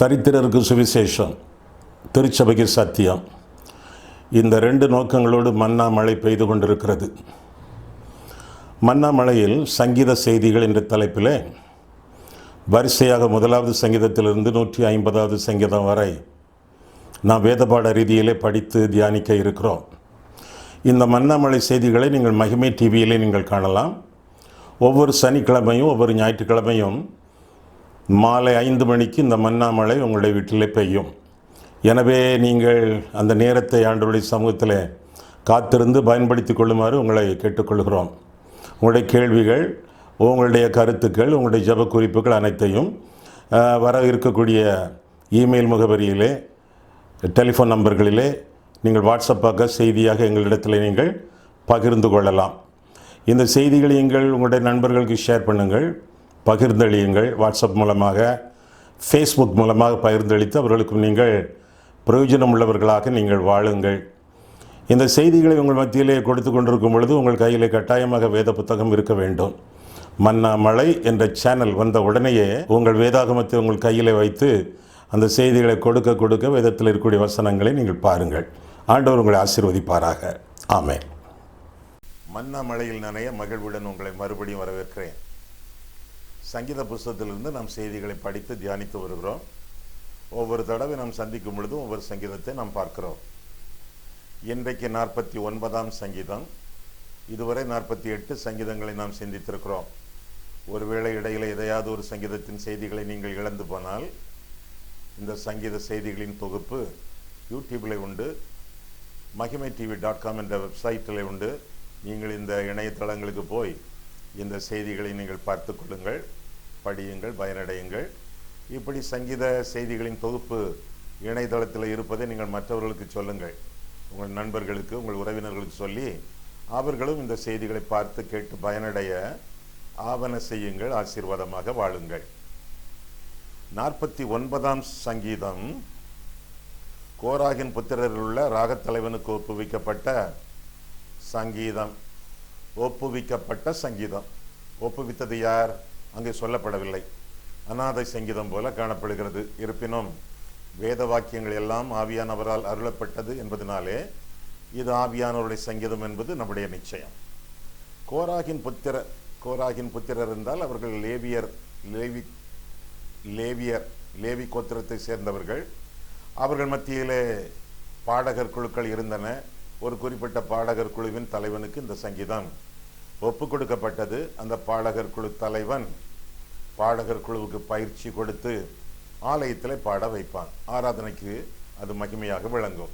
தரித்திரருக்கு சுவிசேஷம், திருச்சபைக்கு சத்தியம். இந்த ரெண்டு நோக்கங்களோடு மன்னா மழை பெய்து கொண்டிருக்கிறது. மன்னா மழையில் சங்கீத செய்திகள் என்ற தலைப்பில் வரிசையாக 1வது சங்கீதத்திலிருந்து 150வது சங்கீதம் வரை நாம் வேதபாட ரீதியிலே படித்து தியானிக்க இருக்கிறோம். இந்த மன்னா மழை செய்திகளை நீங்கள் மகிமை டிவியிலே நீங்கள் காணலாம். ஒவ்வொரு சனிக்கிழமையும் ஒவ்வொரு ஞாயிற்றுக்கிழமையும் மாலை 5 மணிக்கு இந்த மன்னா மழை உங்களுடைய வீட்டிலே பெய்யும். எனவே நீங்கள் அந்த நேரத்தை ஆண்டவருடைய சமூகத்தில் காத்திருந்து பயன்படுத்தி கொள்ளுமாறு உங்களை கேட்டுக்கொள்கிறோம். உங்களுடைய கேள்விகள், உங்களுடைய கருத்துக்கள், உங்களுடைய ஜெப குறிப்புகள் அனைத்தையும் வர இருக்கக்கூடிய இமெயில் முகவரியிலே, டெலிஃபோன் நம்பர்களிலே நீங்கள் வாட்ஸ்அப்பாக செய்தியாக எங்களிடத்தில் நீங்கள் பகிர்ந்து கொள்ளலாம். இந்த செய்திகளை நீங்கள் உங்களுடைய நண்பர்களுக்கு ஷேர் பண்ணுங்கள், பகிர்ந்தளியுங்கள். வாட்ஸ்அப் மூலமாக, ஃபேஸ்புக் மூலமாக பகிர்ந்தளித்து அவர்களுக்கும் நீங்கள் பிரயோஜனம் உள்ளவர்களாக நீங்கள் வாழுங்கள். இந்த செய்திகளை உங்கள் மத்தியிலே கொடுத்து கொண்டிருக்கும் பொழுது உங்கள் கையிலே கட்டாயமாக வேத புத்தகம் இருக்க வேண்டும். மன்னா மழை என்ற சேனல் வந்த உடனேயே உங்கள் வேதாகமத்தை உங்கள் கையிலே வைத்து அந்த செய்திகளை கொடுக்க கொடுக்க வேதத்தில் இருக்கக்கூடிய வசனங்களை நீங்கள் பாருங்கள். ஆண்டவர் உங்களை ஆசீர்வதிப்பாராக. ஆமென். மன்னா மழையில் நனைய மகிழ்வுடன் உங்களை மறுபடியும் வரவேற்கிறேன். சங்கீத புஸ்தகத்திலிருந்து நாம் செய்திகளை படித்து தியானித்து வருகிறோம். ஒவ்வொரு தடவை நாம் சந்திக்கும் பொழுதும் ஒவ்வொரு சங்கீதத்தை நாம் பார்க்கிறோம். இன்றைக்கு 49ஆம் சங்கீதம். இதுவரை 48 சங்கீதங்களை நாம் சிந்தித்திருக்கிறோம். ஒருவேளை இடையில் எதையாவது ஒரு சங்கீதத்தின் செய்திகளை நீங்கள் இழந்து போனால் இந்த சங்கீத செய்திகளின் தொகுப்பு யூடியூபில் உண்டு, mahimai.tv.com என்ற வெப்சைட்டில் உண்டு. நீங்கள் இந்த இணையதளங்களுக்கு போய் இந்த செய்திகளை நீங்கள் பார்த்து கொள்ளுங்கள், படியுங்கள், பயனடையுங்கள். இப்படி சங்கீத செய்திகளின் தொகுப்பு இணையதளத்தில் இருப்பதை நீங்கள் மற்றவர்களுக்கு சொல்லுங்கள். உங்கள் நண்பர்களுக்கு, உங்கள் உறவினர்களுக்கு சொல்லி அவர்களும் இந்த செய்திகளை பார்த்து கேட்டு பயனடைய ஆவண செய்யுங்கள். ஆசீர்வாதமாக வாழுங்கள். 49ஆம் சங்கீதம் கோராகின் புத்திரரில் உள்ள ராகத்தலைவனுக்கு ஒப்புவிக்கப்பட்ட சங்கீதம். ஒப்புவிக்கப்பட்ட சங்கீதம். ஒப்புவித்தது யார்? அங்கே சொல்லப்படவில்லை. அநாதை சங்கீதம் போல காணப்படுகிறது. இருப்பினும் வேத வாக்கியங்கள் எல்லாம் ஆவியானவரால் அருளப்பட்டது என்பதனாலே இது ஆவியானவருடைய சங்கீதம் என்பது நம்முடைய நிச்சயம். கோராகின் புத்திரர் என்றால் அவர்கள் லேவி கோத்திரத்தை சேர்ந்தவர்கள். அவர்கள் மத்தியிலே பாடகர் குழுக்கள் இருந்தன. ஒரு குறிப்பிட்ட பாடகர் குழுவின் தலைவனுக்கு இந்த சங்கீதம் ஒப்பு கொடுக்கப்பட்டது. அந்த பாடகர் குழு தலைவன் பாடகர் குழுவுக்கு பயிற்சி கொடுத்து ஆலயத்தில் பாட வைப்பான். ஆராதனைக்கு அது மகிமையாக விளங்கும்.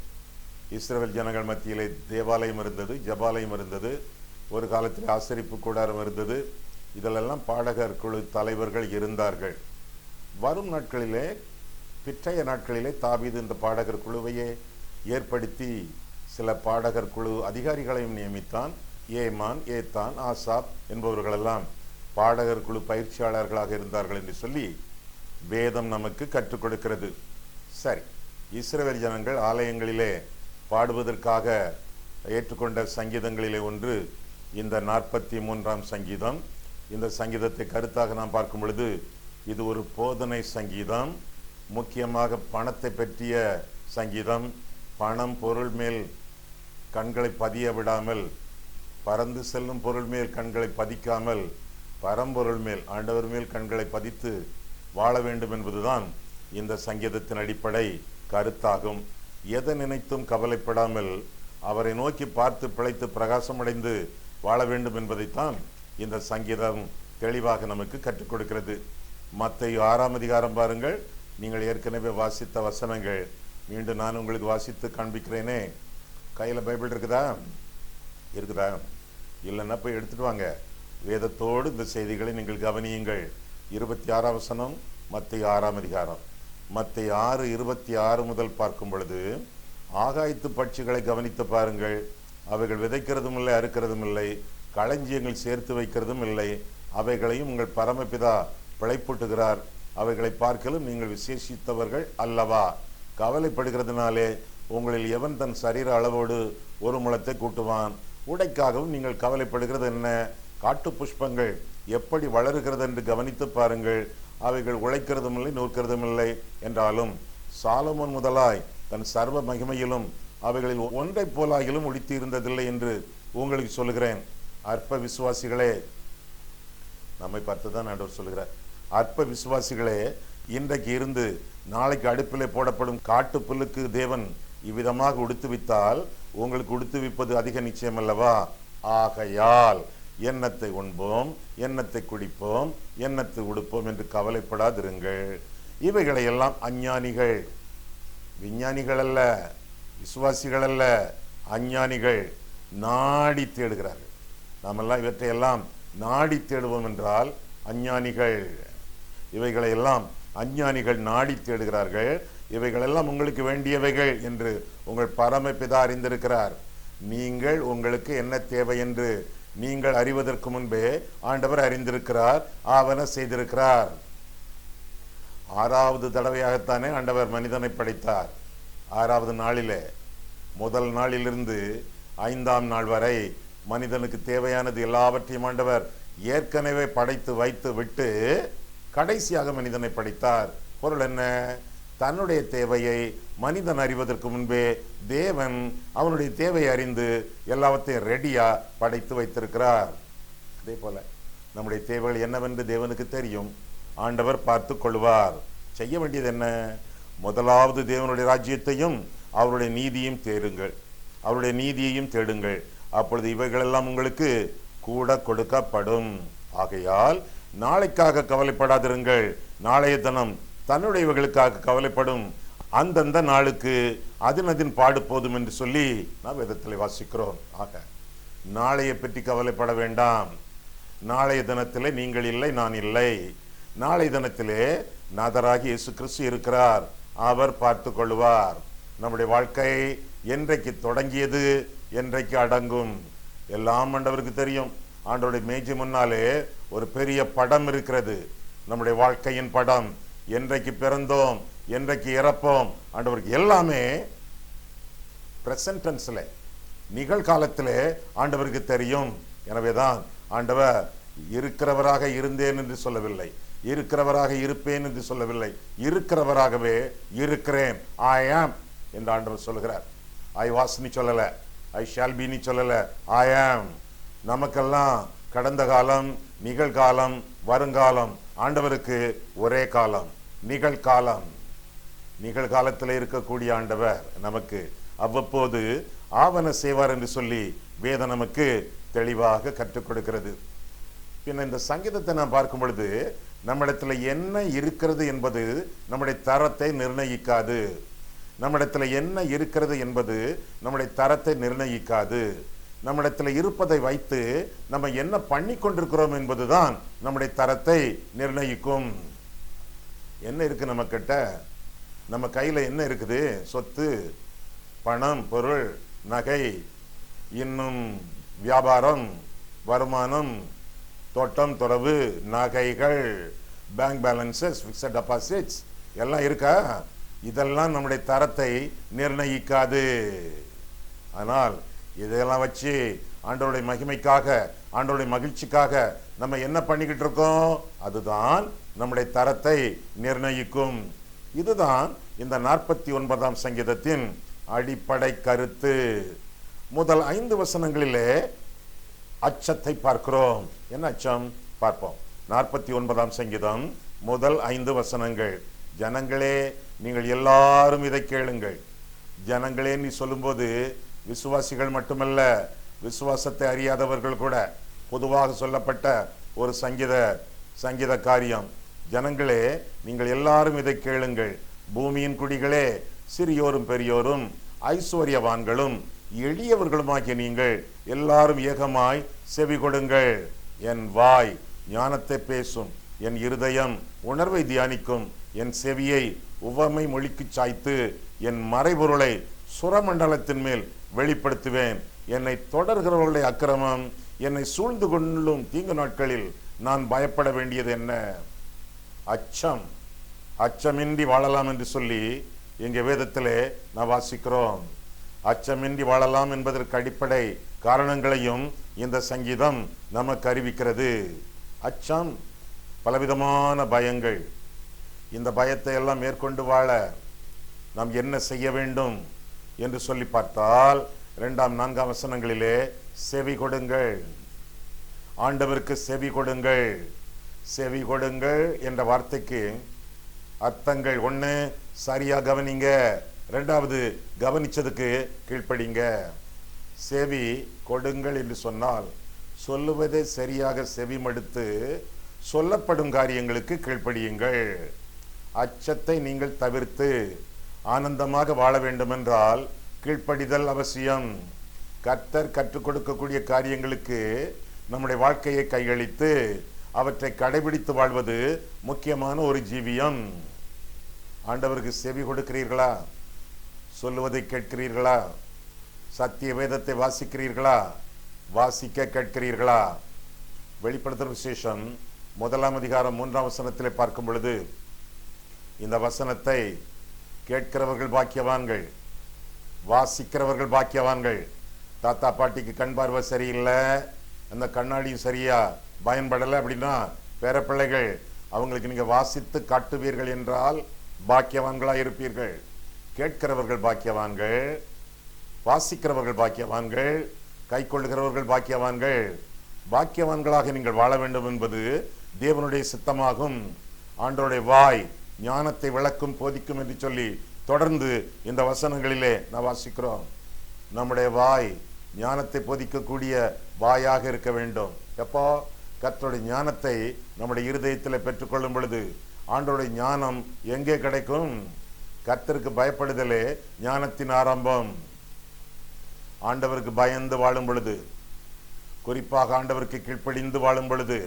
இஸ்ரவேல் ஜனங்கள் மத்தியிலே தேவாலயம் இருந்தது, ஜபாலயம் இருந்தது, ஒரு காலத்தில் ஆசரிப்பு கூடாரம் இருந்தது. இதிலெல்லாம் பாடகர் குழு தலைவர்கள் இருந்தார்கள். வரும் நாட்களிலே, பிற்றைய நாட்களிலே தாவீது இந்த பாடகர் குழுவையே ஏற்படுத்தி சில பாடகர் குழு அதிகாரிகளையும் நியமித்தான். ஏமான், ஏத்தான், ஆசாப் என்பவர்களெல்லாம் பாடகர் குழு பயிற்சியாளர்களாக இருந்தார்கள் என்று சொல்லி வேதம் நமக்கு கற்றுக் கொடுக்கிறது. சரி, இஸ்ரவேல் ஜனங்கள் ஆலயங்களிலே பாடுவதற்காக ஏற்றுக்கொண்ட சங்கீதங்களிலே ஒன்று இந்த 43ஆம் சங்கீதம். இந்த சங்கீதத்தை கருத்தாக நாம் பார்க்கும் பொழுது இது ஒரு போதனை சங்கீதம். முக்கியமாக பணத்தை பற்றிய சங்கீதம். பணம் பொருள் மேல் கண்களை பதிய விடாமல், பறந்து செல்லும் பொருள் மேல் கண்களை பதிக்காமல், பரம்பொருள் மேல், ஆண்டவர் மேல் கண்களை பதித்து வாழ வேண்டும் என்பதுதான் இந்த சங்கீதத்தின் அடிப்படை கருத்தாகும். எதை நினைத்தும் கவலைப்படாமல் அவரை நோக்கி பார்த்து பிழைத்து பிரகாசமடைந்து வாழ வேண்டும் என்பதைத்தான் இந்த சங்கீதம் தெளிவாக நமக்கு கற்றுக் கொடுக்கிறது. மத்தேயு 6ஆம் அதிகாரம் பாருங்கள். நீங்கள் ஏற்கனவே வாசித்த வசனங்கள் மீண்டும் நான் உங்களுக்கு வாசித்து காண்பிக்கிறேனே. கையில் பைபிள் இருக்குதா? இல்லைன்னா போய் எடுத்துட்டு வாங்க. வேதத்தோடு இந்த செய்திகளை நீங்கள் கவனியுங்கள். 26ஆம் வசனம், மத்தேயு 6ஆம் அதிகாரம். மத்தேயு 6:26 முதல் பார்க்கும் பொழுது, ஆகாயத்து பட்சிகளை கவனித்து பாருங்கள். அவைகள் விதைக்கிறதும் இல்லை, அறுக்கிறதும் இல்லை, களஞ்சியங்கள் சேர்த்து வைக்கிறதும் இல்லை. அவைகளையும் உங்கள் பரமபிதா பிழைப்பூட்டுகிறார். அவைகளை பார்க்கலும் நீங்கள் விசேஷித்தவர்கள் அல்லவா? கவலைப்படுகிறதுனாலே உங்களில் எவன் தன் சரீர அளவோடு ஒரு முழத்தை கூட்டுவான்? உடைக்காகவும் நீங்கள் கவலைப்படுகிறது என்ன? காட்டு புஷ்பங்கள் எப்படி வளருகிறது என்று கவனித்து பாருங்கள். அவைகள் உழைக்கிறதும் இல்லை, நூற்கிறதும் இல்லை. என்றாலும் சாலமோன் முதலாய் தன் சர்வ மகிமையிலும் அவைகளில் ஒன்றை போலாகிலும் உடித்து இருந்ததில்லை என்று உங்களுக்கு சொல்லுகிறேன். அற்ப விசுவாசிகளே, நம்மை பார்த்து தான் ஆண்டவர் சொல்லுகிறார். அற்ப விசுவாசிகளே, இன்றைக்கு இருந்து நாளைக்கு அடுப்பிலே போடப்படும் காட்டு புல்லுக்கு தேவன் இவ்விதமாக உடுத்துவித்தால் உங்களுக்கு உடுத்துவிப்பது அதிக நிச்சயம் அல்லவா? ஆகையால் எண்ணத்தை உண்போம், எண்ணத்தை குடிப்போம், எண்ணத்தை உடுப்போம் என்று கவலைப்படாதிருங்கள். இவைகளை எல்லாம் அஞ்ஞானிகள், விஞ்ஞானிகள் அல்ல, விசுவாசிகள் அல்ல, அஞ்ஞானிகள் நாடி தேடுகிறார்கள். நாமெல்லாம் இவற்றையெல்லாம் நாடி தேடுவோம் என்றால் அஞ்ஞானிகள். இவைகளை எல்லாம் அஞ்ஞானிகள் நாடி தேடுகிறார்கள். இவைகளெல்லாம் உங்களுக்கு வேண்டியவைகள் என்று உங்கள் பரமபிதா அறிந்திருக்கிறார். நீங்கள் உங்களுக்கு என்ன தேவை என்று நீங்கள் அறிவதற்கு முன்பே ஆண்டவர் அறிந்திருக்கிறார், ஆவன செய்திருக்கிறார். 6வது தடவையாகத்தானே ஆண்டவர் மனிதனை படைத்தார். 6வது நாளிலே, முதல் நாளிலிருந்து 5ஆம் நாள் வரை மனிதனுக்கு தேவையானது எல்லாவற்றையும் ஆண்டவர் ஏற்கனவே படைத்து வைத்து விட்டு கடைசியாக மனிதனை படைத்தார். பொருள் என்ன? தன்னுடைய தேவையை மனிதன் அறிவதற்கு முன்பே தேவன் அவனுடைய தேவையை அறிந்து எல்லாவற்றையும் ரெடியா படைத்து வைத்திருக்கிறார். அதே போல நம்முடைய தேவைகள் என்னவென்று தேவனுக்கு தெரியும். ஆண்டவர் பார்த்து கொள்வார். செய்ய வேண்டியது என்ன? முதலாவது தேவனுடைய ராஜ்யத்தையும் அவருடைய நீதியும் தேடுங்கள், அவருடைய நீதியையும் தேடுங்கள். அப்பொழுது இவைகளெல்லாம் உங்களுக்கு கூட கொடுக்கப்படும். ஆகையால் நாளைக்காக கவலைப்படாதிருங்கள், நாளைய தினம் தன்னுடையவர்களுக்காக கவலைப்படும். அந்தந்த நாளுக்கு அதன் பாடு போதும் என்று சொல்லி நாம் வேதத்தில் வாசிக்கிறோம். ஆக நாளைய பற்றி கவலைப்பட வேண்டாம். நாளைய தினத்திலே நீங்கள் இல்லை, நான் இல்லை. நாளைய தினத்திலே நாதராகி இயேசு கிறிஸ்து இருக்கிறார், அவர் பார்த்து கொள்வார். நம்முடைய வாழ்க்கை என்றைக்கு தொடங்கியது, என்றைக்கு அடங்கும், எல்லாம் ஆண்டவருக்கு தெரியும். ஆண்டவருடைய மேஜை முன்னாலே ஒரு பெரிய படம் இருக்கிறது, நம்முடைய வாழ்க்கையின் படம். என்றைக்கு பிறந்தோம், என்றைக்கு இறப்போம், ஆண்டவருக்கு எல்லாமே பிரசன்ட் டென்ஸ்ல, நிகழ்காலத்திலே ஆண்டவருக்கு தெரியும். எனவேதான் ஆண்டவர் இருக்கிறவராக இருந்தேன் என்று சொல்லவில்லை, இருக்கிறவராக இருப்பேன் என்று சொல்லவில்லை, இருக்கிறவராகவே இருக்கிறேன், ஐ ஆம் என்று ஆண்டவர் சொல்லுகிறார். ஐ வாஸ் நீ சொல்லல, ஐ ஷால் பி நீ சொல்லல, ஐ ஆம். நமக்கெல்லாம் கடந்த காலம், நிகழ்காலம், வருங்காலம். ஆண்டவருக்கு ஒரே காலம், நிகழ்காலம். நிகழ்காலத்தில் இருக்கக்கூடிய ஆண்டவர் நமக்கு அவ்வப்போது ஆவன செய்வார் என்று சொல்லி வேதம் நமக்கு தெளிவாக கற்றுக் கொடுக்கிறது. பின்ன இந்த சங்கீதத்தை நாம் பார்க்கும் பொழுது நம்மிடத்துல என்ன இருக்கிறது என்பது நம்முடைய தரத்தை நிர்ணயிக்காது. நம்மிடத்துல என்ன இருக்கிறது என்பது நம்முடைய தரத்தை நிர்ணயிக்காது. நம்மிடத்துல இருப்பதை வைத்து நம்ம என்ன பண்ணி கொண்டிருக்கிறோம் என்பதுதான் நம்முடைய தரத்தை நிர்ணயிக்கும். என்ன இருக்கு நம்ம கிட்ட? நம்ம கையில என்ன இருக்குது? சொத்து, பணம், பொருள், நகை, இன்னும் வியாபாரம், வருமானம், தோட்டம், துறவு, நகைகள், பேங்க் பேலன்சஸ், பிக்ஸட் டெபாசிட்ஸ் எல்லாம் இருக்கா? இதெல்லாம் நம்முடைய தரத்தை நிர்ணயிக்காது. ஆனால் இதெல்லாம் வச்சு ஆண்டவருடைய மகிமைக்காக, ஆண்டவருடைய மகிழ்ச்சிக்காக நம்ம என்ன பண்ணிக்கிட்டு இருக்கோம், அதுதான் நம்முடைய தரத்தை நிர்ணயிக்கும். இதுதான் இந்த 49ஆம் சங்கீதத்தின் அடிப்படை கருத்து. முதல் 5 வசனங்களிலே அச்சத்தை பார்க்கிறோம். என்ன அச்சம் பார்ப்போம். 49ஆம் சங்கீதம் முதல் 5 வசனங்கள். ஜனங்களே, நீங்கள் எல்லாரும் இதை கேளுங்கள். ஜனங்களே நீ சொல்லும்போது விசுவாசிகள் மட்டுமல்ல, விசுவாசத்தை அறியாதவர்கள் கூட பொதுவாக சொல்லப்பட்ட ஒரு சங்கீத காரியம். ஜனங்களே, நீங்கள் எல்லாரும் இதை கேளுங்கள். பூமியின் குடிகளே, சிறியோரும் பெரியோரும், ஐஸ்வர்யவான்களும் எளியவர்களுமாகிய நீங்கள் எல்லாரும் ஏகமாய் செவி கொடுங்கள். என் வாய் ஞானத்தை பேசும், என் இருதயம் உணர்வை தியானிக்கும், என் செவியை உவமை மொழிக்கு சாய்த்து என் மறைபொருளை சுரமண்டலத்தின் மேல் வெளிப்படுத்துவேன். என்னை தொடர்கிறவர்களுடைய அக்கிரமம் என்னை சூழ்ந்து கொள்ளும் தீங்கு நாட்களில் நான் பயப்பட வேண்டியது என்ன? அச்சமின்றி வாழலாம் என்று சொல்லி இங்கே வேதத்திலே நான் வாசிக்கிறோம். அச்சமின்றி வாழலாம் என்பதற்கு அடிப்படை காரணங்களையும் இந்த சங்கீதம் நமக்கு அறிவிக்கிறது. அச்சம், பலவிதமான பயங்கள். இந்த பயத்தை எல்லாம் மேற்கொண்டு வாழ நாம் என்ன செய்ய வேண்டும் என்று சொல்லி பார்த்தால் 2-4 வசனங்களிலே செவி கொடுங்கள், ஆண்டவருக்கு செவி கொடுங்கள். செவி கொடுங்கள் என்ற வார்த்தைக்கு அர்த்தங்கள்: 1, சரியா கவனிங்க; 2, கவனிச்சதுக்கு கீழ்ப்படிங்க. செவி கொடுங்கள் என்று சொன்னால் சொல்லுவதை சரியாக செவி மடுத்து சொல்லப்படும் காரியங்களுக்கு கீழ்ப்படியுங்கள். அச்சத்தை நீங்கள் தவிர்த்து ஆனந்தமாக வாழ வேண்டுமென்றால் கீழ்ப்படிதல் அவசியம். கர்த்தர் கற்றுக் கொடுக்கக்கூடிய காரியங்களுக்கு நம்முடைய வாழ்க்கையை கையளித்து அவற்றை கடைபிடித்து வாழ்வது முக்கியமான ஒரு ஜீவியம். ஆண்டவருக்கு செவி கொடுக்கிறீர்களா? சொல்லுவதை கேட்கிறீர்களா? சத்திய வேதத்தை வாசிக்கிறீர்களா? வாசிக்க கேட்கிறீர்களா? வெளிப்படுத்தல் விசேஷம் 1 அதிகாரம் 3 வசனத்திலே பார்க்கும் பொழுது இந்த வசனத்தை கேட்கிறவர்கள் பாக்கியவான்கள், வாசிக்கிறவர்கள் பாக்கியவான்கள். தாத்தா பாட்டிக்கு கண் பார்வை சரியில்லை, அந்த கண்ணாடியும் சரியா பயன்படலை அப்படின்னா பேர பிள்ளைகள், அவங்களுக்கு நீங்க வாசித்து காட்டுவீர்கள் என்றால் பாக்கியவான்களாக இருப்பீர்கள். கேட்கிறவர்கள் பாக்கியவான்கள், வாசிக்கிறவர்கள் பாக்கியவான்கள், கை கொள்ளுகிறவர்கள் பாக்கியவான்கள். பாக்கியவான்களாக நீங்கள் வாழ வேண்டும் என்பது தேவனுடைய சித்தமாகும். ஆண்டவருடைய வாய் ஞானத்தை விளக்கும் போதிக்கும் என்று சொல்லி தொடர்ந்து இந்த வசனங்களிலே நான் வாசிக்கிறோம். நம்முடைய வாய் ஞானத்தை போதிக்கக்கூடிய வாயாக இருக்க வேண்டும். எப்போ? கர்த்தருடைய ஞானத்தை நம்முடைய இருதயத்தில் பெற்றுக்கொள்ளும் பொழுது. ஆண்டவருடைய ஞானம் எங்கே கிடைக்கும்? கர்த்தருக்கு பயப்படுதலே ஞானத்தின் ஆரம்பம். ஆண்டவருக்கு பயந்து வாழும் பொழுது, குறிப்பாக ஆண்டவருக்கு கீழ்ப்படிந்து வாழும் பொழுது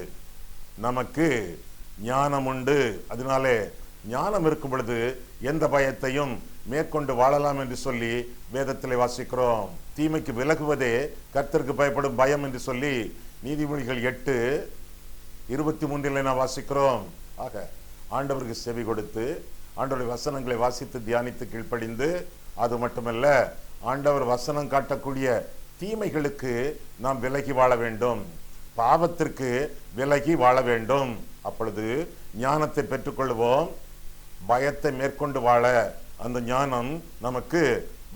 நமக்கு ஞானம் உண்டு. அதனாலே ஞானம் இருக்கும் பொழுது எந்த பயத்தையும் மேற்கொண்டு வாழலாம் என்று சொல்லி வேதத்திலே வாசிக்கிறோம். தீமைக்கு விலகுவதே கர்த்தருக்கு பயப்படும் பயம் என்று சொல்லி நீதிமொழிகள் 8:23 நான் வாசிக்கிறோம். ஆக ஆண்டவருக்கு செவி கொடுத்து ஆண்டவருடைய வசனங்களை வாசித்து தியானித்து கீழ்ப்படிந்து, அது மட்டுமல்ல ஆண்டவர் வசனம் காட்டக்கூடிய தீமைகளுக்கு நாம் விலகி வாழ வேண்டும், பாவத்திற்கு விலகி வாழ வேண்டும். அப்பொழுது ஞானத்தை பெற்றுக்கொள்வோம். பயத்தை மேற்கொண்டு வாழ அந்த ஞானம் நமக்கு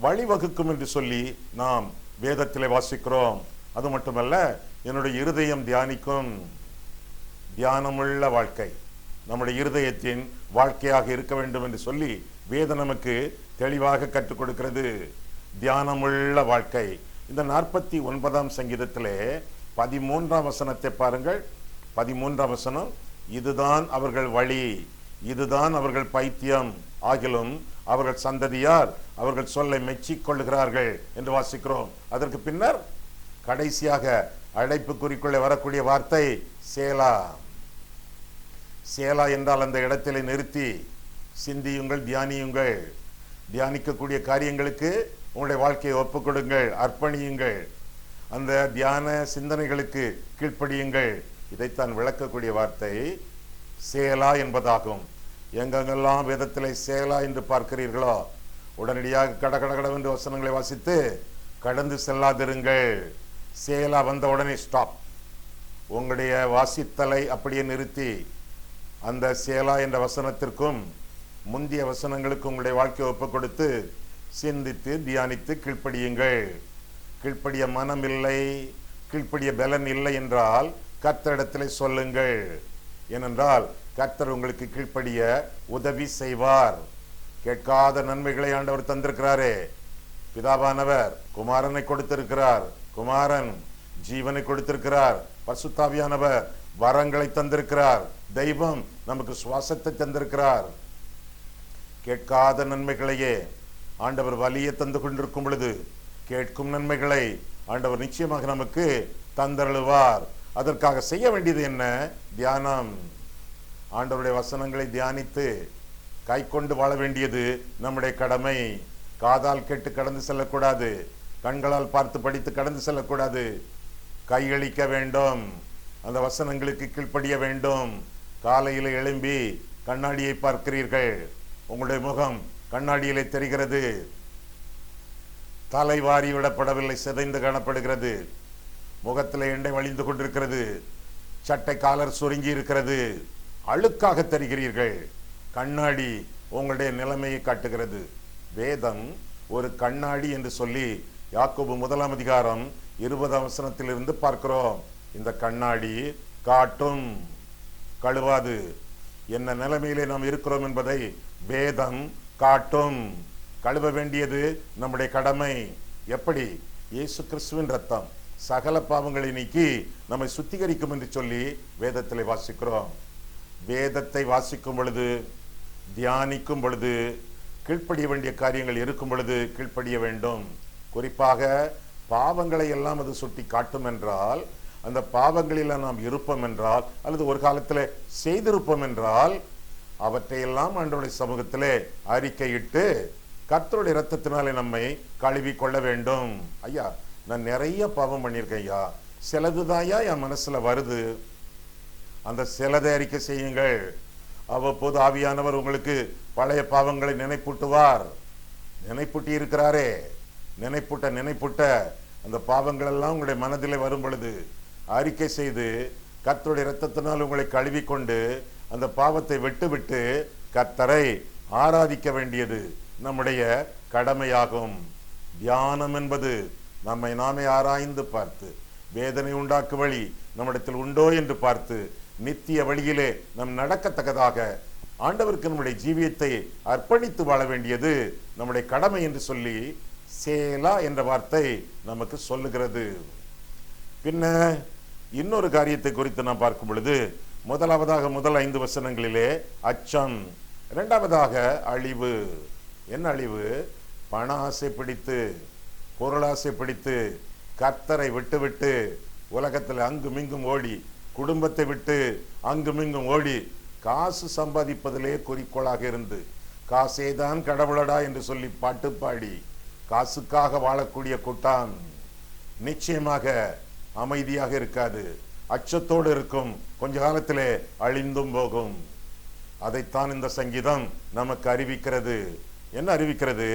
வழிவகுக்கும் என்று சொல்லி நாம் வேதத்திலே வாசிக்கிறோம். அது மட்டுமல்ல, என்னுடைய இருதயம் தியானிக்கும். தியானமுள்ள வாழ்க்கை நம்முடைய இருதயத்தின் வாழ்க்கையாக இருக்க வேண்டும் என்று சொல்லி வேதம் நமக்கு தெளிவாக கற்றுக் கொடுக்கிறது. தியானமுள்ள வாழ்க்கை. இந்த 49ஆம் சங்கீதத்திலே 13ஆம் வசனத்தை பாருங்கள். 13ஆம் வசனம்: இதுதான் அவர்கள் வழி, இதுதான் அவர்கள் பைத்தியம், ஆகிலும் அவர்கள் சந்ததியார் அவர்கள் சொல்லை மெச்சிக் கொள்ளுகிறார்கள் என்று வாசிக்கிறோம். அதற்கு பின்னர் கடைசியாக அழைப்பு குறிக்குள்ளே வரக்கூடிய வார்த்தை சேலா. சேலா என்றால் அந்த இடத்திலே நிறுத்தி சிந்தியுங்கள், தியானியுங்கள். தியானிக்கக்கூடிய காரியங்களுக்கு உங்களுடைய வாழ்க்கையை ஒப்புக் கொடுங்கள், அர்ப்பணியுங்கள். அந்த தியான சிந்தனைகளுக்கு கீழ்ப்படியுங்கள். இதைத்தான் விளக்கக்கூடிய வார்த்தை சேலா என்பதாகும். எங்கெங்கெல்லாம் வேதத்திலே சேலா என்று பார்க்கிறீர்களோ உடனடியாக கடகடகடவென்று வசனங்களை வாசித்து கடந்து செல்லாதிருங்கள். சேலா வந்த உடனே ஸ்டாப். உங்களுடைய வாசித்தலை அப்படியே நிறுத்தி அந்த சேலா என்ற வசனத்திற்கும் முந்திய வசனங்களுக்கும் உங்களுடைய வாழ்க்கையை ஒப்புக் கொடுத்து சிந்தித்து தியானித்து கீழ்ப்படியுங்கள். கீழ்ப்படிய மனம் இல்லை, கீழ்ப்படிய பலன் இல்லை என்றால் கர்த்தரிடத்திலே சொல்லுங்கள். ஏனென்றால் கர்த்தர் உங்களுக்கு கீழ்ப்படிய உதவி செய்வார். கேட்காத நன்மைகளை ஆண்டவர் தந்திருக்கிறாரே. பிதாவானவர் குமாரனை கொடுத்திருக்கிறார், குமாரன் ஜீவனை கொடுத்திருக்கிறார், பரிசுத்தாவியானவர் வரங்களை தந்திருக்கிறார், தெய்வம் நமக்கு சுவாசத்தை தந்திருக்கிறார். கேட்காத நன்மைகளையே ஆண்டவர் வலிய தந்து கொண்டிருக்கும் பொழுது கேட்கும் நன்மைகளை ஆண்டவர் நிச்சயமாக நமக்கு தந்தருளுவார். அதற்காக செய்ய வேண்டியது என்ன? தியானம். ஆண்டவருடைய வசனங்களை தியானித்து கை கொண்டு வாழ வேண்டியது நம்முடைய கடமை. காதால் கேட்டு கடந்து செல்லக்கூடாது, கண்களால் பார்த்து படித்து கடந்து செல்லக்கூடாது. கையளிக்க வேண்டும், அந்த வசனங்களுக்கு கீழ்ப்படிய வேண்டும். காலையில் எழும்பி கண்ணாடியை பார்க்கிறீர்கள், உங்களுடைய முகம் கண்ணாடியிலே தெரிகிறது. தலை வாரி விடப்படவில்லை, சிதைந்து காணப்படுகிறது. முகத்தில் எண்ணெய் வழிந்து கொண்டிருக்கிறது. சட்டை காலர் சுருங்கி இருக்கிறது. அழுக்காக தெரிகிறீர்கள். கண்ணாடி உங்களுடைய நிலைமையை காட்டுகிறது. வேதம் ஒரு கண்ணாடி என்று சொல்லி யாக்கோபு 1 அதிகாரம் 20 வசனத்திலிருந்து பார்க்கிறோம். இந்த கண்ணாடி காட்டும், கழுவாது. என்ன நிலைமையிலே நாம் இருக்கிறோம் என்பதை வேதம் காட்டும். கழுவ வேண்டியது நம்முடைய கடமை. எப்படி? இயேசு கிறிஸ்துவின் ரத்தம் சகல பாவங்களை நீக்கி நம்மை சுத்திகரிக்கும் என்று சொல்லி வேதத்திலே வாசிக்கிறோம். வேதத்தை வாசிக்கும் பொழுது, தியானிக்கும் பொழுது, கீழ்ப்படிய வேண்டிய காரியங்கள் இருக்கும் பொழுது கீழ்ப்படிய வேண்டும். குறிப்பாக பாவங்களை எல்லாம் அது சுட்டி காட்டும் என்றால், அந்த பாவங்களில் நாம் இருப்போம் என்றால், அல்லது ஒரு காலத்தில் செய்திருப்போம் என்றால், அவற்றையெல்லாம் ஆண்டவருடைய சமூகத்திலே அறிக்கையிட்டு கர்த்தருடைய இரத்தத்தினாலே நம்மை கழுவி கொள்ள வேண்டும். ஐயா, நான் நிறைய பாவம் பண்ணியிருக்கேன் ஐயா, சிலதுதாயா என் மனசுல வருது, அந்த சிலதை அறிக்கை செய்யுங்கள். அவ்வப்போது ஆவியானவர் உங்களுக்கு பழைய பாவங்களை நினைப்பூட்டுவார். நினைப்பூட்டி இருக்கிறாரே, நினைப்பூட்ட அந்த பாவங்கள் எல்லாம் உங்களுடைய மனதிலே வரும் பொழுது அறிக்கை செய்து கர்த்தருடைய இரத்தத்தினால் உங்களை கழுவி கொண்டு அந்த பாவத்தை விட்டு கர்த்தரை ஆராதிக்க வேண்டியது நம்முடைய கடமையாகும். தியானம் என்பது நம்மை நாமே ஆராய்ந்து பார்த்து, வேதனை உண்டாக்கு வழி நம்மிடத்தில் உண்டோ என்று பார்த்து, நித்திய வழியிலே நம் நடக்கத்தக்கதாக ஆண்டவருக்கு நம்முடைய ஜீவியத்தை அர்ப்பணித்து வாழ வேண்டியது நம்முடைய கடமை என்று சொல்லி சேலா என்ற வார்த்தை நமக்கு சொல்லுகிறது. பின்ன இன்னொரு காரியத்தை குறித்து நாம் பார்க்கும் பொழுது, முதலாவதாக முதல் 5 வசனங்களிலே அச்சம், இரண்டாவதாக அழிவு. என்ன அழிவு? பண ஆசை பிடித்து, பொருளாசை பிடித்து, கர்த்தரை விட்டு உலகத்தில் அங்குமிங்கும் ஓடி, குடும்பத்தை விட்டு அங்குமிங்கும் ஓடி, காசு சம்பாதிப்பதிலே குறிக்கோளாக இருந்து, காசேதான் கடவுளடா என்று சொல்லி பாட்டு பாடி காசுக்காக வாழக்கூடிய கூட்டம் நிச்சயமாக அமைதியாக இருக்காது, அச்சத்தோடு இருக்கும், கொஞ்ச காலத்திலே அழிந்தும் போகும். அதைத்தான் இந்த சங்கீதம் நமக்கு அறிவிக்கிறது. என்ன அறிவிக்கிறது?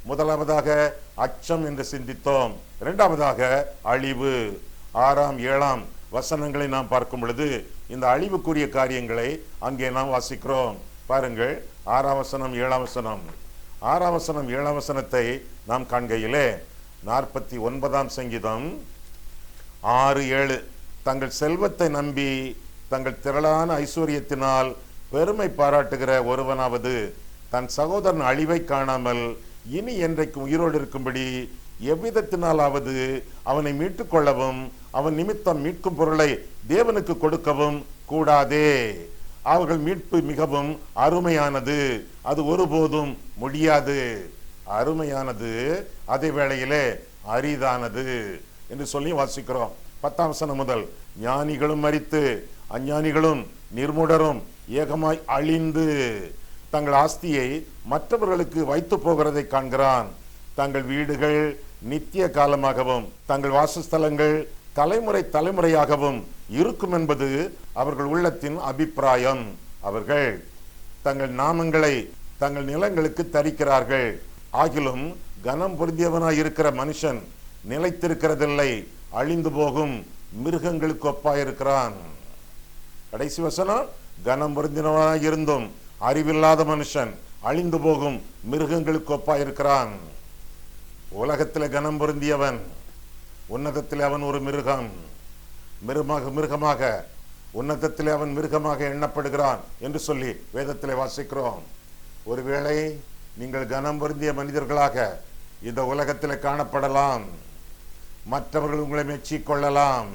முதலாவதாக அச்சம் என்று சிந்தித்தோம். இரண்டாவதாக அழிவு. 6, 7 வசனங்களை நாம் பார்க்கும் பொழுது இந்த அழிவுக்குரிய காரியங்களை அங்கே நாம் வாசிக்கிறோம். பாருங்கள், 6 வசனம் 7 வசனம். 6 வசனம் 7 வசனத்தை நாம் காண்கையிலே 49 சங்கீதம் 6, 7 தங்கள் செல்வத்தை நம்பி தங்கள் திரளான ஐஸ்வர்யத்தினால் பெருமை பாராட்டுகிற ஒருவனாவது தன் சகோதரன் அழிவை காணாமல் இனி என்றைக்கு உயிரோடு இருக்கும்படி எவ்விதத்தினாலாவது அவனை மீட்டுக் கொள்ளவும் அவன் நிமித்தம் மீட்கும் பொருளை தேவனுக்கு கொடுக்கவும் கூடாதே. அவர்கள் மீட்பு மிகவும் அருமையானது, அது ஒருபோதும் முடியாது. அருமையானது, அதே வேளையிலே அரிதானது என்று சொல்லி வாசிக்கிறோம். 10 வசனம் முதல், ஞானிகளும் மரித்து அஞ்ஞானிகளும் நிர்முடரும் ஏகமாய் அழிந்து தங்கள் ஆஸ்தியை மற்றவர்களுக்கு வைத்து போகிறதை காண்கிறான். தங்கள் வீடுகள் நித்திய காலமாகவும் தங்கள் வாசஸ்தலங்கள் தலைமுறையாகவும் இருக்கும் என்பது அவர்கள் உள்ளத்தின் அபிப்பிராயம். அவர்கள் தங்கள் நாமங்களை தங்கள் நிலங்களுக்கு தரிக்கிறார்கள். ஆகிலும் கனம் பொருந்தியவனாய் இருக்கிற மனுஷன் நிலைத்திருக்கிறதில்லை, அழிந்து போகும் மிருகங்களுக்கு ஒப்பாயிருக்கிறான். கடைசி வசனம், கனம் பொருந்தினவனாய் இருந்தும் அறிவில்லாத மனுஷன் அழிந்து போகும் மிருகங்களுக்கு ஒப்பாயிருக்கிறான். உலகத்தில் கனம் பொருந்தியவன், உன்னதத்தில் அவன் ஒரு மிருகம், மிருகமாக உன்னதத்தில் அவன் மிருகமாக எண்ணப்படுகிறான் என்று சொல்லி வேதத்தில் வாசிக்கிறோம். ஒருவேளை நீங்கள் கனம் பொருந்திய மனிதர்களாக இந்த உலகத்தில் காணப்படலாம், மற்றவர்கள் உங்களை மெச்சிக்கொள்ளலாம்.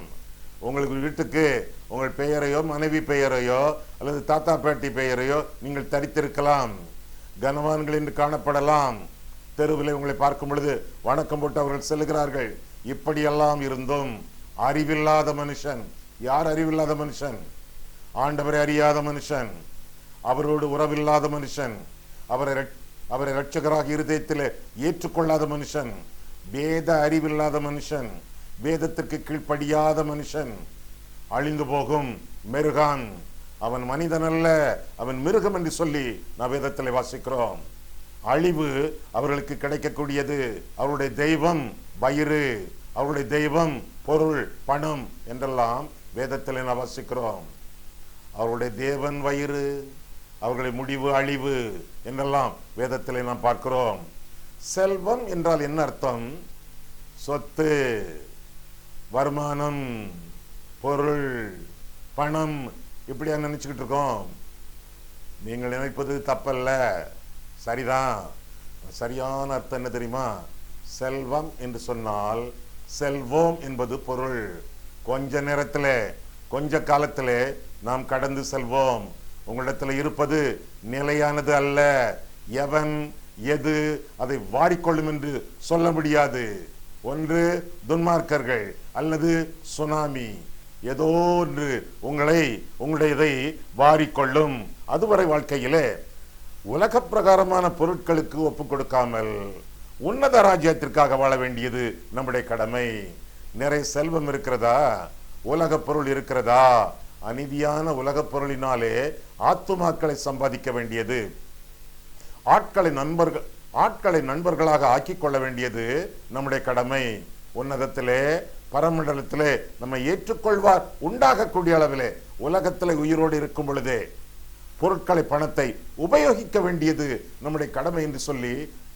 உங்களுக்கு வீட்டுக்கு உங்கள் பெயரையோ மனைவி பெயரையோ அல்லது தாத்தா பாட்டி பெயரையோ நீங்கள் தரித்திருக்கலாம், கனவான்கள் என்று காணப்படலாம். தெருவில் உங்களை பார்க்கும் பொழுது வணக்கம் போட்டு அவர்கள் செல்கிறார்கள். இப்படியெல்லாம் இருந்தும் அறிவில்லாத மனுஷன். யார் அறிவில்லாத மனுஷன்? ஆண்டவரை அறியாத மனுஷன், அவரோடு உறவில்லாத மனுஷன், அவரை இரட்சகராக இருதயத்தில் ஏற்றுக்கொள்ளாத மனுஷன், வேத அறிவில்லாத மனுஷன், வேதத்திற்கு கீழ்ப்படியாத மனுஷன் அழிந்து போகும் மிருகம். அவன் மனிதன் அல்ல, அவன் மிருகம் என்று சொல்லி நான் வேதத்தில் வாசிக்கிறோம். அழிவு அவர்களுக்கு கிடைக்கக்கூடியது. அவருடைய தெய்வம் வயிறு, அவருடைய தெய்வம் பொருள், பணம் என்றெல்லாம் வேதத்தில் நாம் வாசிக்கிறோம். அவருடைய தேவன் வயிறு, அவர்களுடைய முடிவு அழிவு என்றெல்லாம் வேதத்தில் நாம் பார்க்கிறோம். செல்வம் என்றால் என்ன அர்த்தம்? சொத்து, வருமானம், பொருள், பணம், இப்படியா நினைச்சுக்கிட்டு இருக்கோம். நீங்கள் நினைப்பது தப்பல்ல, சரிதான். சரியான அர்த்தம் என்ன தெரியுமா? செல்வம் என்று சொன்னால் செல்வோம் என்பது பொருள். கொஞ்ச நேரத்தில், கொஞ்ச காலத்தில் நாம் கடந்து செல்வோம். உங்களிடத்தில் இருப்பது நிலையானது அல்ல. எவன் எது அதை வாரிக்கொள்ளும் என்று சொல்ல முடியாது. ஒன்று துன்மார்க்கர்கள் அல்லது சுனாமி, ஏதோ ஒன்று உங்களுடையதை வாரிக்கொள்ளும். அதுவரை வாழ்க்கையிலே உலக பிரகாரமான பொருட்களுக்கு ஒப்புக் கொடுக்காமல் உன்னத ராஜ்யத்திற்காக வாழ வேண்டியது நம்முடைய கடமை. நிறைய செல்வம் இருக்கிறதா? உலக பொருள் இருக்கிறதா? அநீதியான உலக பொருளினாலே ஆத்துமாக்களை சம்பாதிக்க வேண்டியது, ஆட்களை நண்பர்களாக ஆக்கிக் கொள்ள வேண்டியது நம்முடைய கடமை. உன்னதத்திலே பரமண்டலத்திலே நம்மை ஏற்றுக்கொள்வார் உண்டாகக்கூடிய அளவிலே உலகத்திலே உயிரோடு இருக்கும் பொழுதே பொருட்களை, பணத்தை உபயோகிக்க வேண்டியது நம்முடைய கடமை என்று சொல்லி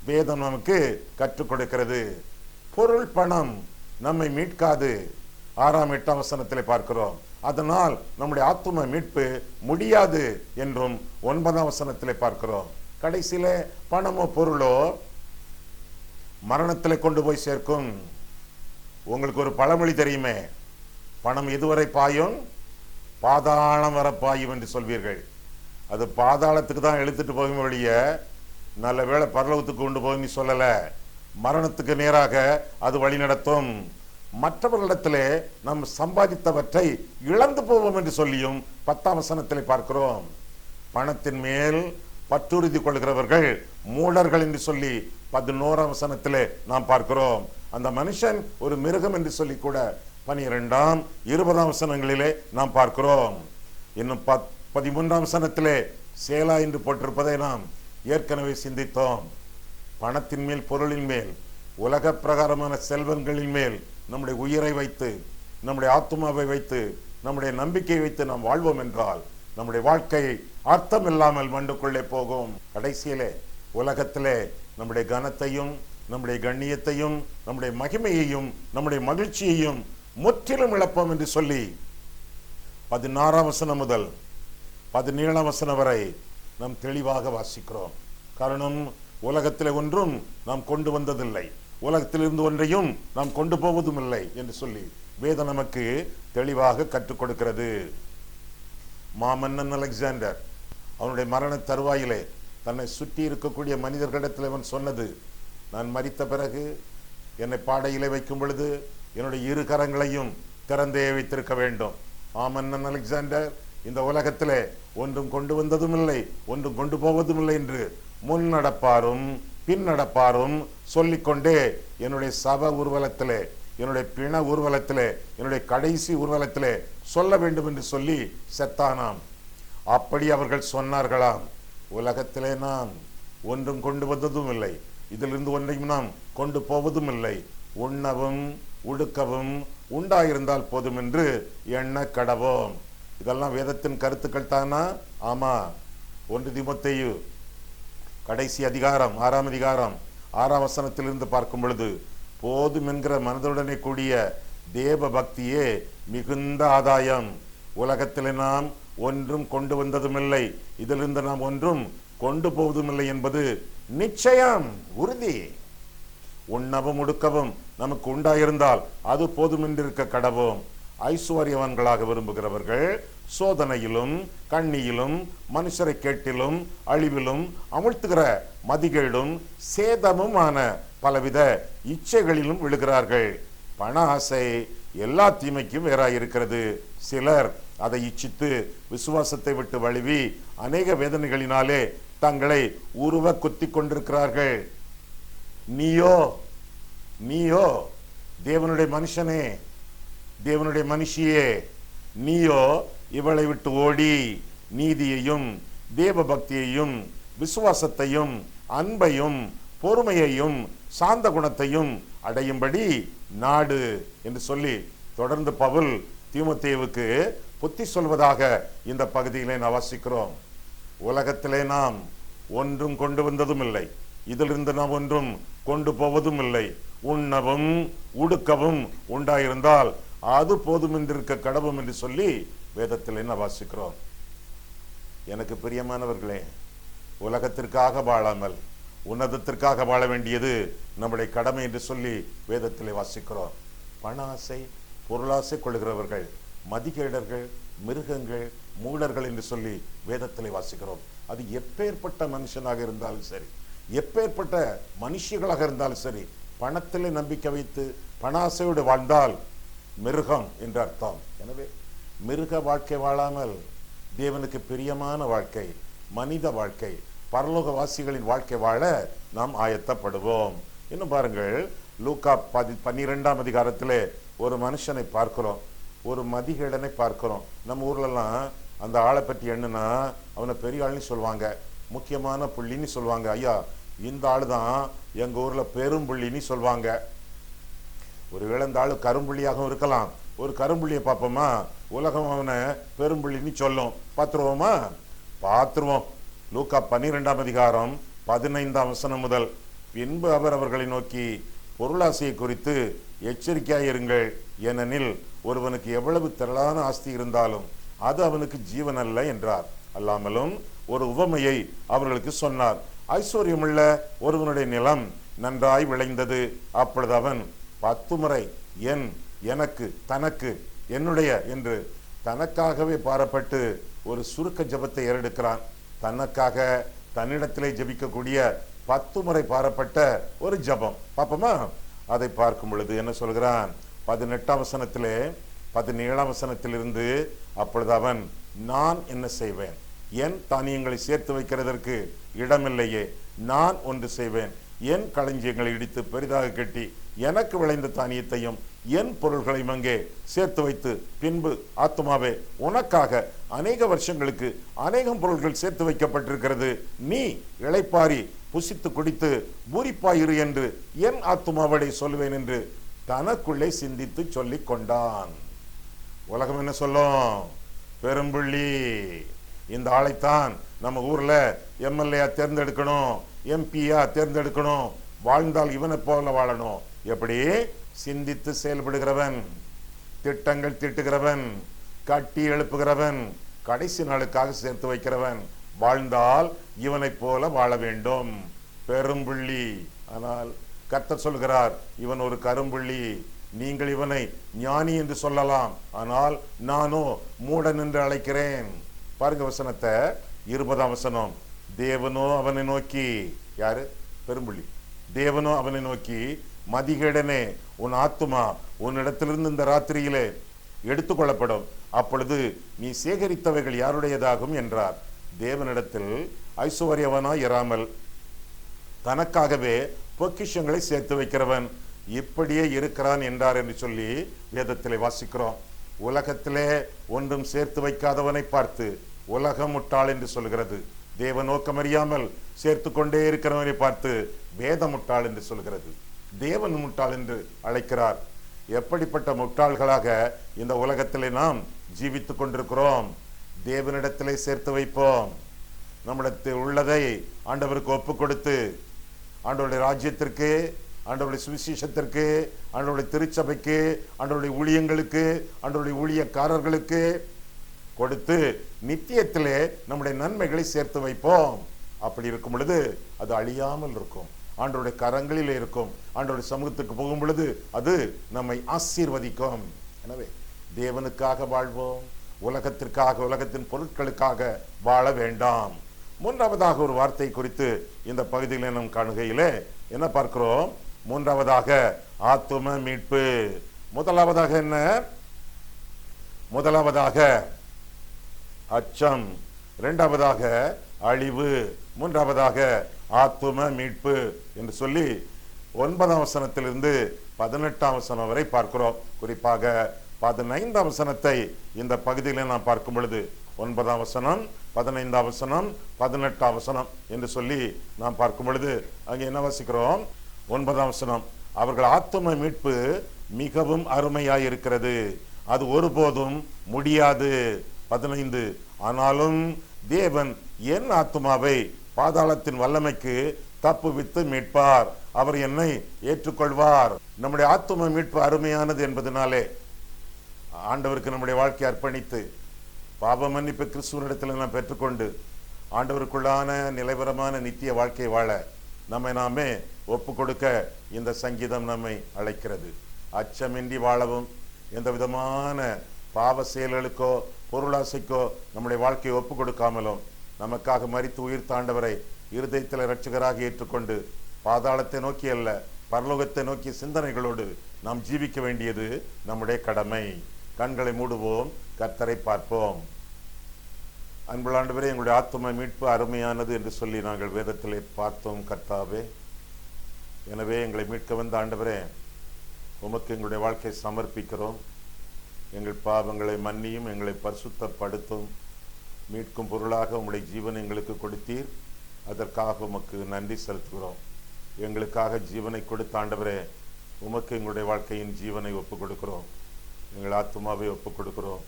வேதம் நமக்கு கற்றுக் கொடுக்கிறது. பொருள், பணம் நம்மை மீட்காது. 6ஆம் 8ஆம் வசனத்திலே பார்க்கிறோம். அதனால் நம்முடைய ஆத்தும மீட்பு முடியாது என்றும் 9ஆம் வசனத்திலே பார்க்கிறோம். கடைசியில பணமோ பொருளோ மரணத்திலே கொண்டு போய் சேர்க்கும். உங்களுக்கு ஒரு பழமொழி தெரியுமே, பணம் எதுவரை பாயும்? பாதாளம் வர பாயும் என்று சொல்வீர்கள். அது பாதாளத்துக்கு தான் இழுத்துட்டு போகும் வழிய நல்ல வேளை பரலோகத்துக்கு கொண்டு போய் சொல்லல. மரணத்துக்கு நேராக அது வழி நடத்தும். மற்றவர்களிடத்திலே நாம் சம்பாதித்தவற்றை இழந்து போவோம் என்று சொல்லியும் 10ஆம் வசனத்திலே பார்க்கிறோம். பணத்தின் மேல் பற்றுறுதி கொள்கிறவர்கள் மூடர்கள் என்று சொல்லி 11ஆம் வசனத்திலே நாம் பார்க்கிறோம். அந்த மனுஷன் ஒரு மிருகம் என்று சொல்லி கூட 12ஆம் 20ஆம் வசனங்களிலே நாம் பார்க்கிறோம். இன்னும் 13ஆம் வசனத்திலே சேலா என்று போட்டிருப்பதை நாம் ஏற்கனவே சிந்தித்தோம். பணத்தின் மேல், பொருளின் மேல், உலக பிரகாரமான செல்வங்களின் மேல் நம்முடைய உயிரை வைத்து, நம்முடைய ஆத்மாவை வைத்து, நம்முடைய நம்பிக்கை வைத்து நாம் வாழ்வோம் என்றால் நம்முடைய வாழ்க்கை அர்த்தம் இல்லாமல் மண்டுக்குள்ளே போகும். கடைசியிலே உலகத்திலே நம்முடைய கனத்தையும், நம்முடைய கண்ணியத்தையும், நம்முடைய மகிமையையும், நம்முடைய மகிழ்ச்சியையும் முற்றிலும் இழப்போம் என்று சொல்லி 16ஆம் வசனம் முதல் 17ஆம் வசனம் வரை நாம் தெளிவாக வாசிக்கிறோம். காரணம், உலகத்திலே ஒன்றும் நாம் கொண்டு வந்ததில்லை, உலகத்திலிருந்து ஒன்றையும் நாம் கொண்டு போவதும் இல்லை என்று சொல்லி வேதம் நமக்கு தெளிவாக கற்றுக் கொடுக்கிறது. மாமன்னன் அலெக்சாண்டர் அவனுடைய மரண தருவாயிலே தன்னை சுற்றி இருக்கக்கூடிய மனிதர்களிடத்தில் அவன் சொன்னது, நான் மரித்த பிறகு என்னை பாடையிலே வைக்கும் பொழுது என்னுடைய 2 கரங்களையும் திறந்தே வைத்திருக்க வேண்டும். மாமன்னன் அலெக்சாண்டர் இந்த உலகத்திலே ஒன்றும் கொண்டு வந்ததும் இல்லை, ஒன்றும் கொண்டு போவதும் இல்லை என்று முன் நடப்பாரும் பின் நடப்பாரும் சொல்லிக்கொண்டே என்னுடைய சப ஊர்வலத்திலே, என்னுடைய பிண ஊர்வலத்திலே, என்னுடைய கடைசி ஊர்வலத்திலே சொல்ல வேண்டும் என்று சொல்லி செத்தானாம். அப்படி அவர்கள் சொன்னார்களாம், உலகத்திலே நாம் ஒன்றும் கொண்டு வந்ததும் இல்லை, இதிலிருந்து ஒன்றையும் நாம் கொண்டு போவதும் இல்லை, உண்ணவும் உடுக்கவும் உண்டாயிருந்தால் போதும் என்று எண்ண கடவோம். இதெல்லாம் வேதத்தின் கருத்துக்கள் தானா? ஆமா. 1 தீமோத்தேயு கடைசி அதிகாரம் 6ஆம் அதிகாரம் 6ஆம் வசனத்திலிருந்து பார்க்கும் பொழுது, போதும் என்கிற மனதுடனே கூடிய தேவ பக்தியே மிகுந்த ஆதாயம். உலகத்திலே நாம் ஒன்றும் கொண்டு வந்ததும் இல்லை, இதிலிருந்து நாம் ஒன்றும் கொண்டு போவதும் இல்லை என்பது நிச்சயம், உறுதி. உண்ணவும் உடுக்கவும் நமக்கு உண்டாயிருந்தால் அது போதும் என்று இருக்க கடவோம். ஐஸ்வர்யவான்களாக விரும்புகிறவர்கள் சோதனையிலும் கண்ணியிலும் மனுஷரை கேட்டிலும் அழிவிலும் அமிழ்த்துகிற மதிகேடும் சேதமுமான பலவித இச்சைகளிலும் விழுகிறார்கள். பண ஆசை எல்லா தீமைக்கும் வேறாயிருக்கிறது. சிலர் அதை இச்சித்து விசுவாசத்தை விட்டு வழுவி அநேக வேதனைகளினாலே தங்களை உருவ குத்தி கொண்டிருக்கிறார்கள். நீயோ தேவனுடைய மனுஷனே, தேவனுடைய மனுஷியே, நீயோ இவளை விட்டு ஓடி நீதியையும் தேவ பக்தியையும் விசுவாசத்தையும் அன்பையும் பொறுமையையும் சாந்த குணத்தையும் அடையும்படி நாடு என்று சொல்லி தொடர்ந்து பவுல் தீமோத்தேயுவுக்கு புத்தி சொல்வதாக இந்த பகுதியிலே நாம் வாசிக்கிறோம். உலகத்திலே நாம் ஒன்றும் கொண்டு வந்ததும் இல்லை, இதிலிருந்து நாம் ஒன்றும் கொண்டு போவதும் இல்லை. உண்ணவும் உடுக்கவும் உண்டாயிருந்தால் அது போதும் என்றிருக்க கடவும் என்று சொல்லி வேதத்திலே நாம் வாசிக்கிறோம். எனக்கு பிரியமானவர்களே, உலகத்திற்காக வாழாமல் உன்னதத்திற்காக வாழ வேண்டியது நம்முடைய கடமை என்று சொல்லி வேதத்திலே வாசிக்கிறோம். பண ஆசை, பொருளாசை கொள்கிறவர்கள் மதிகேடர்கள், மிருகங்கள், மூடர்கள் என்று சொல்லி வேதத்திலே வாசிக்கிறோம். அது எப்பேற்பட்ட மனுஷனாக இருந்தாலும் சரி, எப்பேற்பட்ட மனுஷிகளாக இருந்தாலும் சரி, பணத்திலே நம்பிக்கை வைத்து பண ஆசையோடு வாழ்ந்தால் மிருகம் என்று அர்த்தம். எனவே மிருக வாழ்க்கை வாழாமல் தேவனுக்கு பிரியமான வாழ்க்கை, மனித வாழ்க்கை, பரலோகவாசிகளின் வாழ்க்கை வாழ நாம் ஆயத்தப்படுவோம். இன்னும் பாருங்கள், லூக்கா 12ஆம் அதிகாரத்திலே ஒரு மனுஷனை பார்க்கிறோம், ஒரு மதிகேடனை பார்க்கிறோம். நம்ம ஊர்லலாம் அந்த ஆளை பற்றி என்னன்னா அவனை பெரிய ஆள்னு சொல்லுவாங்க, முக்கியமான புள்ளின்னு சொல்லுவாங்க. ஐயா, இந்த ஆள் தான் எங்க ஊர்ல பெரும் புள்ளின்னு சொல்லுவாங்க. ஒருவேளை இந்த ஆளு கரும்புள்ளியாகவும் இருக்கலாம். ஒரு கரும்புள்ளியை பார்ப்போமா, உலகம் அவனை பெரும்புள்ளின்னு சொல்லும். பார்த்துருவோம். லூக்கா 12ஆம் அதிகாரம் 15ஆம் வசனம் முதல். பின்பு அவர் அவர்களை நோக்கி, பொருளாசையை குறித்து எச்சரிக்கையாயிருங்கள், ஏனெனில் ஒருவனுக்கு எவ்வளவு திரளான ஆஸ்தி இருந்தாலும் அது அவனுக்கு ஜீவன் அல்ல என்றார். அல்லாமலும் ஒரு உவமையை அவர்களுக்கு சொன்னார். ஐஸ்வர்யமுள்ள ஒருவனுடைய நிலம் நன்றாய் விளைந்தது. அப்பொழுது அவன் 10 முறை என், எனக்கு, தனக்கு, என்னுடைய என்று தனக்காகவே பாரப்பட்டு ஒரு சுருக்க ஜபத்தை ஏறெடுக்கிறான். தனக்காக தன்னிடத்திலே ஜபிக்கக்கூடிய 10 முறை பாரப்பட்ட ஒரு ஜபம் பாப்போமா? அதை பார்க்கும் பொழுது என்ன சொல்கிறான்? 18ஆம் வசனத்திலே 17ஆம் வசனத்திலிருந்து, அப்பொழுது அவன், நான் என்ன செய்வேன்? என் தானியங்களை சேர்த்து வைக்கிறதற்கு இடமில்லையே. நான் ஒன்று செய்வேன், என் களஞ்சியங்களை இடித்து பெரிதாக கட்டி எனக்கு விளைந்த தானியத்தையும் என் பொருள்களையும் அங்கே சேர்த்து வைத்து, பின்பு ஆத்துமாவே, உனக்காக அநேக வருஷங்களுக்கு அநேகம் பொருள்கள் சேர்த்து வைக்கப்பட்டிருக்கிறது, நீ இளைப்பாரி புசித்து குடித்து பூரிப்பாயிரு என்று என் ஆத்துமாவடை சொல்லுவேன் என்று தனக்குள்ளே சிந்தித்து சொல்லிக் கொண்டான். உலகம் என்ன சொல்லும்? பெரும்புள்ளி. இந்த ஆளைத்தான் நம்ம ஊர்ல எம்எல்ஏ தேர்ந்தெடுக்கணும், எம்பியா தேர்ந்தெடுக்கணும், வாழ்ந்தால் இவனை போல வாழணும். எப்படி? சிந்தித்து செயல்படுகிறவன், திட்டங்கள் தீட்டுகிறவன், கட்டி எழுப்புகிறவன், கடைசி நாளுக்காக சேர்த்து வைக்கிறவன், வாழ்ந்தால் இவனை போல வாழ வேண்டும். பெரும்புள்ளி. ஆனால் கர்த்தர் சொல்கிறார், இவன் ஒரு கரும்புள்ளி. நீங்கள் இவனை ஞானி என்று சொல்லலாம், ஆனால் நானோ மூடன் என்று அழைக்கிறேன். பாருங்க வசனத்தை, 20ஆம் வசனம். தேவனோ அவனை நோக்கி, யாரு? பெரும்புள்ளி. தேவனோ அவனை நோக்கி, மதிகேடனே, உன் ஆத்துமா உன்னிடத்திலிருந்து இந்த ராத்திரியிலே எடுத்துக்கொள்ளப்படும், அப்பொழுது நீ சேகரித்தவைகள் யாருடையதாகும் என்றார். தேவனிடத்தில் ஐசுவரியவனாய் இராமல் தனக்காகவே பொக்கிஷங்களை சேர்த்து வைக்கிறவன் இப்படியே இருக்கிறான் என்றார் என்று சொல்லி வேதத்திலே வாசிக்கிறோம். உலகத்திலே ஒன்றும் சேர்த்து வைக்காதவனை பார்த்து உலகம் முட்டாள் என்று சொல்கிறது. தேவ நோக்கம் அறியாமல் சேர்த்து கொண்டே இருக்கிறவனை பார்த்து வேத முட்டாள் என்று சொல்கிறது. தேவன் முட்டாள் என்று அழைக்கிறார். எப்படிப்பட்ட முட்டாள்களாக இந்த உலகத்திலே நாம் ஜீவித்துக் கொண்டிருக்கிறோம். தேவனிடத்திலே சேர்த்து வைப்போம். நம்மிடத்தில் உள்ளதை ஆண்டவருக்கு ஒப்பு கொடுத்து, ஆண்டவருடைய ராஜ்யத்திற்கு, ஆண்டவருடைய சுவிசேஷத்திற்கு, ஆண்டவருடைய திருச்சபைக்கு, ஆண்டவருடைய ஊழியங்களுக்கு, ஆண்டவருடைய ஊழியக்காரர்களுக்கு கொடுத்து நித்தியத்திலே நம்முடைய நன்மைகளை சேர்த்து வைப்போம். அப்படி இருக்கும் பொழுது அது அழியாமல் இருக்கும், ஆண்டவருடைய கரங்களில் இருக்கும். ஆண்டவருடைய சமூகத்துக்கு போகும் பொழுது அது நம்மை ஆசீர்வதிக்கும். எனவே தேவனுக்காக வாழ்வோம், உலகத்திற்காக, உலகத்தின் பொருட்களுக்காக வாழ வேண்டாம். மூன்றாவதாக ஒரு வார்த்தை குறித்து இந்த பகுதியில் நாம் காணுகையிலே என்ன பார்க்கிறோம்? மூன்றாவதாக ஆத்தும மீட்பு. முதலாவதாக என்ன? முதலாவதாக அச்சம், இரண்டாவதாக அழிவு, மூன்றாவதாக ஆத்தும மீட்பு என்று சொல்லி 9ஆம் வசனத்திலிருந்து 18ஆம் வசனம் வரை பார்க்கிறோம். குறிப்பாக 15ஆம் வசனத்தை இந்த பகுதியில் நாம் பார்க்கும் பொழுது 9ஆம் வசனம் 15ஆம் வசனம் 18ஆம் வசனம் என்று சொல்லி நாம் பார்க்கும் பொழுது அங்கே என்ன வாசிக்கிறோம்? 9ஆம் வசனம், அவர்கள் ஆத்தும மீட்பு மிகவும் அருமையாயிருக்கிறது, அது ஒருபோதும் முடியாது. 15, ஆனாலும் தேவன் என் ஆத்துமாவை பாதாளத்தின் வல்லமைக்கு தப்புவித்து மீட்பார், அவர் என்னை ஏற்றுக்கொள்வார். நம்முடைய ஆத்தும மீட்பு அருமையானது என்பதனாலே ஆண்டவருக்கு நம்முடைய வாழ்க்கையை அர்ப்பணித்து பாப மன்னிப்பு கிறிஸ்துவனிடத்தில் நாம் பெற்றுக்கொண்டு ஆண்டவருக்குள்ளான நிலைவரமான நித்திய வாழ்க்கை வாழ நம்மை நாமே ஒப்பு கொடுக்க இந்த சங்கீதம் நம்மை அழைக்கிறது. அச்சமின்றி வாழவும், எந்த விதமான பாவ செயல்களுக்கோ பொருளாசைக்கோ நம்முடைய வாழ்க்கையை ஒப்பு கொடுக்காமலும், நமக்காக மரித்து உயிர் தாண்டவரை இருதயத்தில் இரட்சகராக ஏற்றுக்கொண்டு பாதாளத்தை நோக்கி அல்ல பரலோகத்தை நோக்கிய சிந்தனைகளோடு நாம் ஜீவிக்க வேண்டியது நம்முடைய கடமை. கண்களை மூடுவோம், கர்த்தரை பார்ப்போம். அன்புள்ள ஆண்டவரே, எங்களுடைய ஆத்தும மீட்பு அருமையானது என்று சொல்லி நாங்கள் வேதத்திலே பார்த்தோம் கர்த்தாவே. எனவே எங்களை மீட்க வந்த ஆண்டவரே, உமக்கு எங்களுடைய வாழ்க்கையை சமர்ப்பிக்கிறோம். எங்கள் பாவங்களை மன்னியும், எங்களை பரிசுத்தப்படுத்தும். மீட்கும் பொருளாக உம்முடைய ஜீவனை எங்களுக்கு கொடுத்தீர், அதற்காக உமக்கு நன்றி செலுத்துகிறோம். எங்களுக்காக ஜீவனை கொடுத்த ஆண்டவரே, உமக்கு எங்களுடைய வாழ்க்கையின் ஜீவனை ஒப்பு கொடுக்கிறோம். எங்கள் ஆத்துமாவை ஒப்பு கொடுக்கிறோம்.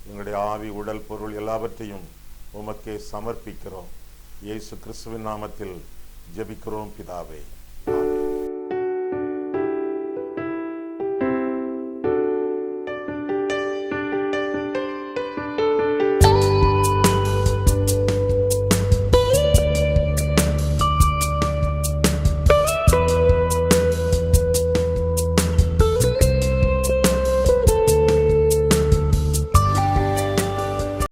எங்களுடைய ஆவி, உடல், பொருள் எல்லாவற்றையும் உமக்கே சமர்ப்பிக்கிறோம். இயேசு கிறிஸ்துவின் நாமத்தில் ஜெபிக்கிறோம் பிதாவே.